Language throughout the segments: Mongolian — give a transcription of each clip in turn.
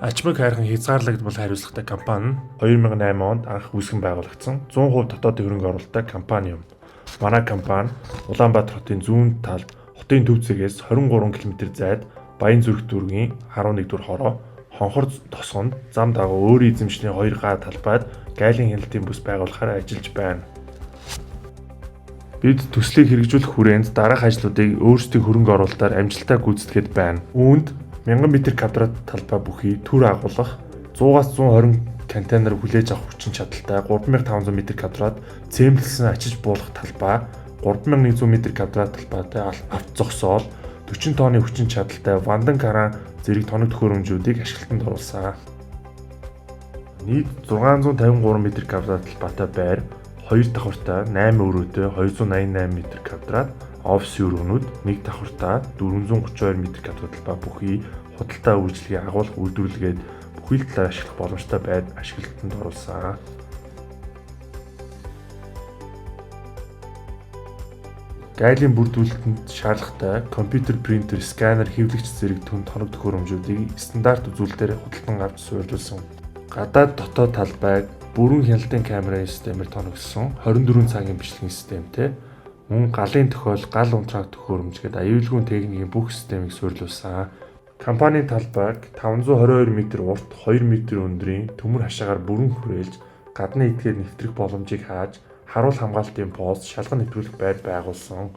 Ачмаг хайрхан хязгаарлагдмал хариуцлагатай компани нь 2008 онд анх үүсгэн байгуулагдсан 100% дотоодын хөрөнгө оруулалттай компани юм. Манай компани Улаанбаатар хотын зүүн талд хотын төв зэгээс 23 км зайд Баян зүрх дүүргийн 11 дугаар хороо Хонхор тосгонд зам дагуу өөрийн эзэмшлийн 2 га талбайд гайлын хяналтын бүс байгуулахаар ажиллаж байна. Бид төслийг хэрэгжүүлэх хүрээнд дараах ажлуудыг өөрсдийн хөрөнгө оруулалтаар амжилттай гүйцэтгэхэд байна. Үүнд 1000 м2 талбай бүхий түр агуулгах 100-аас 120 контейнер хүлээж авах хүчин чадалтай 3500 м2 цементэлсэн ачиж буулгах талбай, 3100 м2 талбайтай авто зогсоол, 40 тонны хүчин чадалтай вандан каран зэрэг тоног төхөөрөмжүүдийг ашиглалтанд оруулсан. Нийт 653 м2 талбайтай байр, 2 давхартай 8 өрөөтэй 288 м2, офис өрөөнүүд, 1 давхартай 432 м2 талбай бүхий худалдаа үйлчилгээ агуулах үйлдвэрлэгээд бүхий л талаар ашиглах боломжтой байд ашиглалтанд оруулсан. Гайлын бүрдүүлэлтэнд шаардлагатай компьютер, принтер, сканер, хэвлэгч зэрэг тоног төхөөрөмжүүдийг стандарт үзүүлэлтээр худалдан авч суурилсан. Гадаад дотоод талбайг бүрэн хяналтын камерын системээр тоногдсон 24 цагийн бичлэгийн системтэй мөн галын тохиол, гал унтраах төхөөрөмж гээд аюулгүй техникийн бүх системийг суурилсан. Компанийн талбайг 522 м урт, 2 м өндрийн төмөр хашаагаар бүрэн хүрээлж, гадны этгээд нэвтрэх боломжийг хааж, харуул хамгаалтын пост, шалган нэвтрүүлэх байр байгуулсан.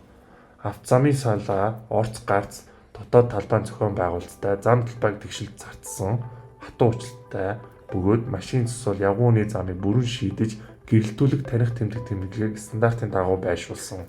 Автозамын салаа, орц гарц, дотоод талбайн зохион байгуулалттай, зам талбайг тэгшилт зартсан, хатуу уучлалтай бөгөөд машин цусол явгууны замыг бүрэн шийдэж, гэрэлтүүлэг таних тэмдэг тэмдэглэгийг стандартын дагуу байршуулсан.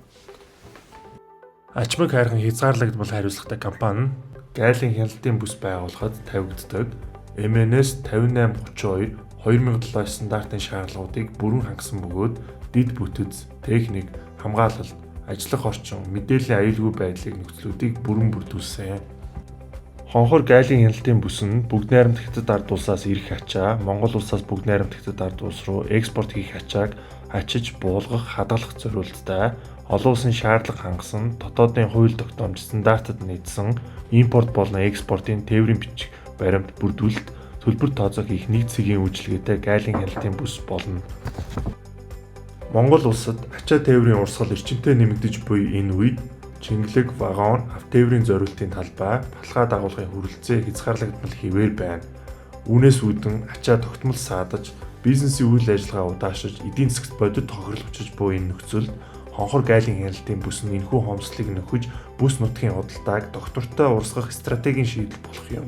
Ачмаг хайрхан хязгаарлагдмал хариуцлагатай компани нь гайлын хяналтын бүс байгуулахад тавигддаг MNS 5832 2007 стандартын шаардлагуудыг бүрэн хангасан бөгөөд дид бүтэц, техник, хамгаалалт, ажиллах орчин, мэдээллийн аюулгүй байдлыг нөхцлүүдийг бүрэн бүрдүүлсэн. Хонхор гайлын хяналтын бүс нь бүгд найрамд хятад ард улсаас ирэх ачаа, Монгол улсаас бүгд найрамд хятад ард улс руу экспорт хийх ачааг ачиж, буулгах, хадгалах зорилттой олон улсын шаардлага хангасан, дотоодын хууль тогтоомж стандартад нийцсэн, импорт болон экспортын тээврийн бичих баримт бүрдүүлэлт, төлбөр тооцоох их нэг цэгийн үйлчилгээтэй гайлын хяналтын бүс болно. Монгол улсад ачаа тээврийн урсгал эрчимтэй нэмэгдэж буй энэ үед чингэлэг, вагон, автотээврийн зориултын талбай, балхаа дагуулгын хүрэлцээ хязгаарлагдмал хэвээр байна. Үүнээс үүдэн ачаа тогтмол саадаж, бизнесийн үйл ажиллагаа удаашиж, эдийн засагт бодит тохирол учиж буй энэ нөхцөлд Хонхор гайлын хяналтын бүс нь энэхүү хомсдлыг нөхөж, бүс нутгийн худалдааг доктортой урсгах стратегийн шийдэл болох юм.